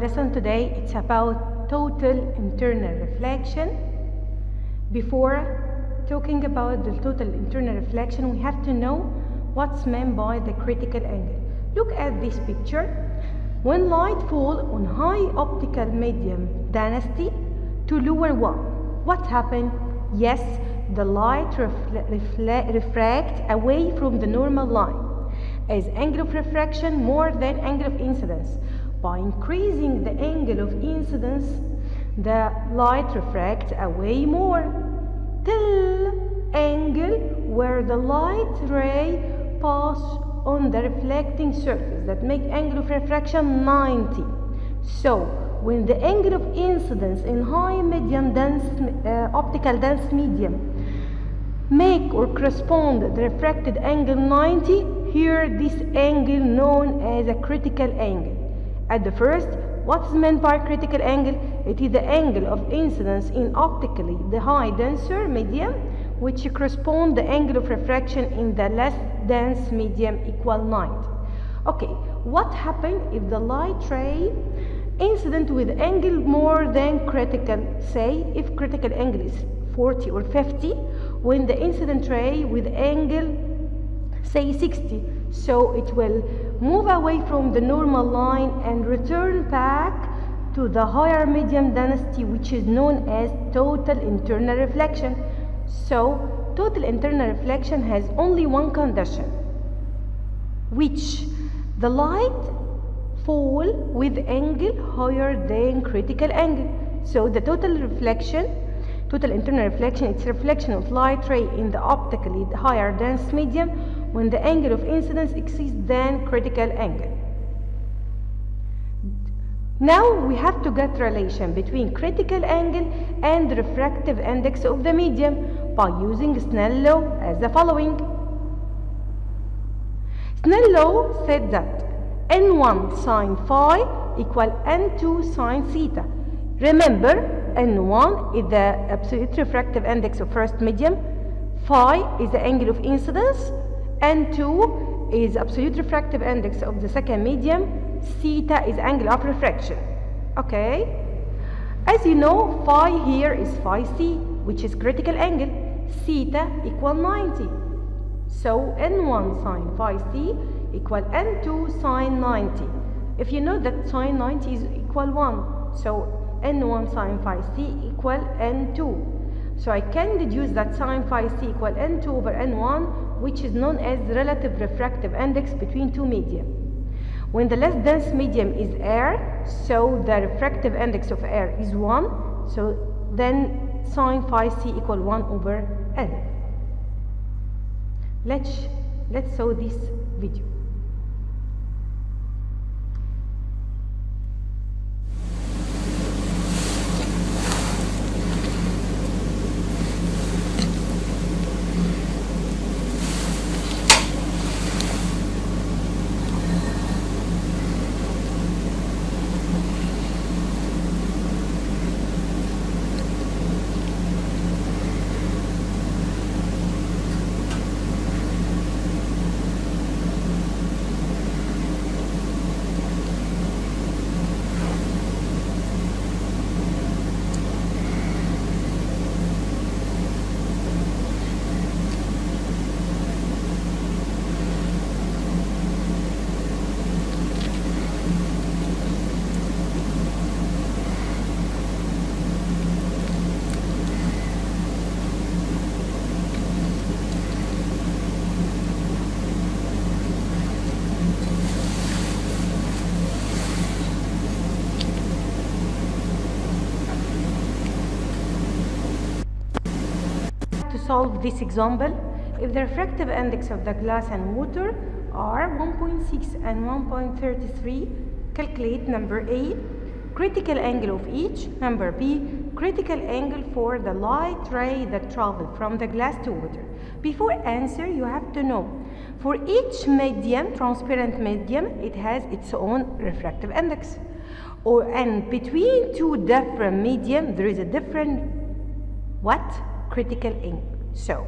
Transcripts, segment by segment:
lesson today, it's about total internal reflection. Before talking about the total internal reflection, we have to know what's meant by the critical angle. Look at this picture. When light falls on high optical medium density to lower one, what happened? Yes, the light refracts away from the normal line as angle of refraction more than angle of incidence. By increasing the angle of incidence, the light refracts away more till angle where the light ray pass on the reflecting surface that make angle of refraction 90. So when the angle of incidence in high medium dense optical dense medium make or correspond the refracted angle 90, here this angle known as a critical angle. At the first, what is meant by critical angle? It is the angle of incidence in optically the high denser medium which correspond the angle of refraction in the less dense medium equal 90. Okay, what happens if the light ray incident with angle more than critical, say if critical angle is 40 or 50, when the incident ray with angle say 60, so it will move away from the normal line and return back to the higher medium density, which is known as total internal reflection. So total internal reflection has only one condition, which the light fall with angle higher than critical angle. So the total internal reflection, it's reflection of light ray in the optically higher dense medium when the angle of incidence exceeds than critical angle. Now we have to get relation between critical angle and the refractive index of the medium by using Snell's law as the following. Snell's law said that N1 sine phi equal N2 sine theta. Remember, N1 is the absolute refractive index of first medium, phi is the angle of incidence, N2 is absolute refractive index of the second medium, theta is angle of refraction. Okay? As you know, phi here is phi c, which is critical angle, theta equal 90. So N1 sine phi c equal N2 sine 90. If you know that sine 90 is equal 1, so N1 sine phi c equal N2. So I can deduce that sine phi c equal N2 over N1, which is known as the relative refractive index between two medium. When the less dense medium is air, so the refractive index of air is 1, so then sine phi c equal 1 over N. Let's saw this video. Solve this example. If the refractive index of the glass and water are 1.6 and 1.33, calculate number A, critical angle of each, number B, critical angle for the light ray that travel from the glass to water. Before answer, you have to know, for each medium, transparent medium, it has its own refractive index. And between two different medium, there is a different critical angle. So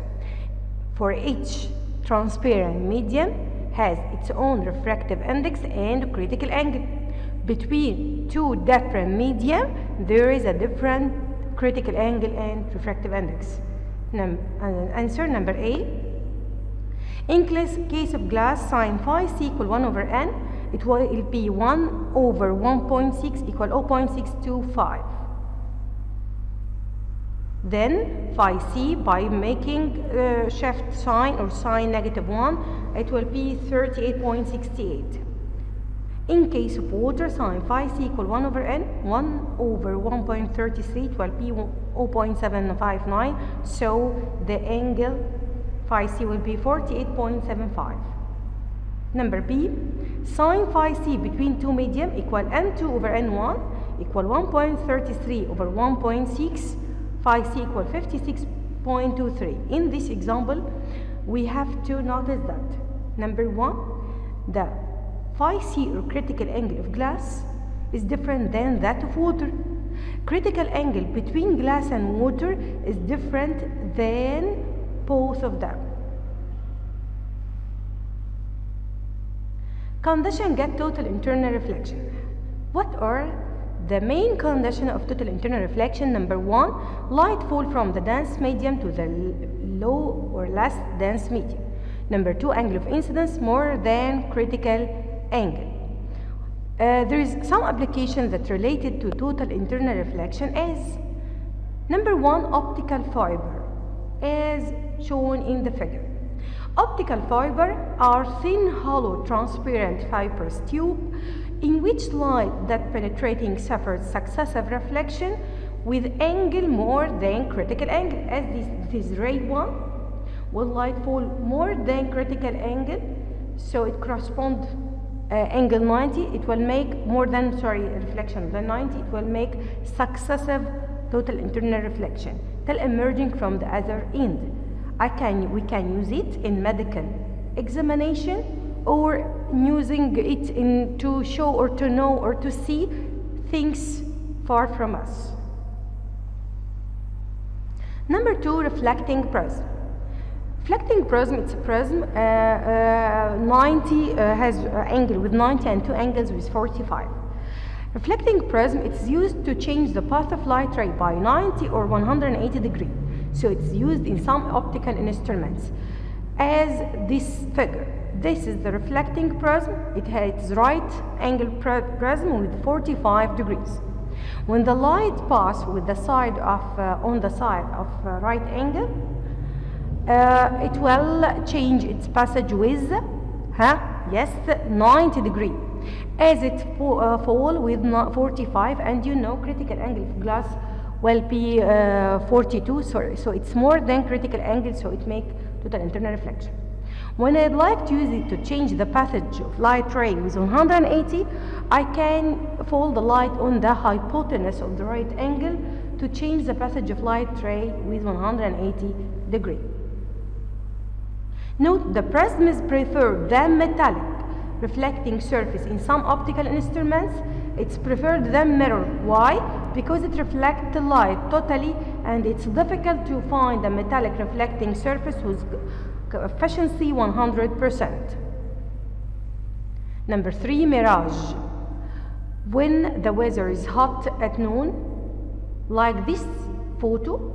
for each transparent medium has its own refractive index and critical angle. between two different medium, there is a different critical angle and refractive index. Answer number A. In case of glass, sin phi c equal 1 over n, it will be 1 over 1.6 equal 0.625. Then phi c, by making shift sign or sign -1, it will be 38.68. In case of water, sin phi c equal 1 over n, 1 over 1.33, it will be 0.759. So the angle phi c will be 48.75. Number B, sin phi c between two medium equal n2 over n1 equal 1.33 over 1.6. Phi c equal 56.23. In this example, we have to notice that number 1, the phi c or critical angle of glass is different than that of water. Critical angle between glass and water is different than both of them. Condition get total internal reflection. What are the main condition of total internal reflection? Number 1, light fall from the dense medium to the low or less dense medium. Number 2, angle of incidence more than critical angle. There is some application that related to total internal reflection as number 1, optical fiber, as shown in the figure. Optical fiber are thin, hollow, transparent fibrous tube in which light that penetrating suffers successive reflection with angle more than critical angle. As this is ray 1, when light fall more than critical angle, so it corresponds angle 90, it will make more than, reflection than 90, it will make successive total internal reflection till emerging from the other end. We can use it in medical examination or using it to show or to know or to see things far from us. Number 2, reflecting prism. Reflecting prism, it's a prism 90 has angle with 90 and two angles with 45. Reflecting prism, it's used to change the path of light ray by 90 or 180 degrees. So it's used in some optical instruments. As this figure, this is the reflecting prism. It has right angle prism with 45 degrees. When the light passes with the side of on the side of right angle, it will change its passage with 90 degrees. As it fall with 45, and you know critical angle of glass will be 42, so it's more than critical angle, so it makes total internal reflection. When I'd like to use it to change the passage of light ray with 180, I can fold the light on the hypotenuse of the right angle to change the passage of light ray with 180 degrees. Note, the prism is preferred than metallic reflecting surface in some optical instruments. It's preferred than mirror. Why? Because it reflects the light totally, and it's difficult to find a metallic reflecting surface with efficiency 100%. Number 3, mirage. When the weather is hot at noon, like this photo,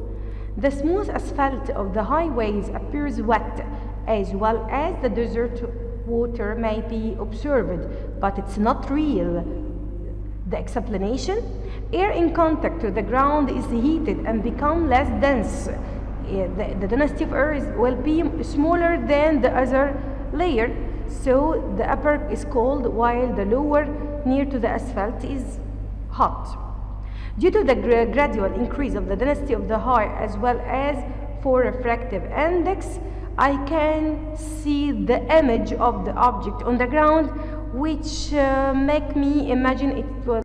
the smooth asphalt of the highways appears wet, as well as the desert water may be observed, but it's not real. The explanation: air in contact with the ground is heated and become less dense. The density of air will be smaller than the other layer, so the upper is cold while the lower near to the asphalt is hot. Due to the gradual increase of the density of the high as well as for refractive index, I can see the image of the object on the ground, which make me imagine it was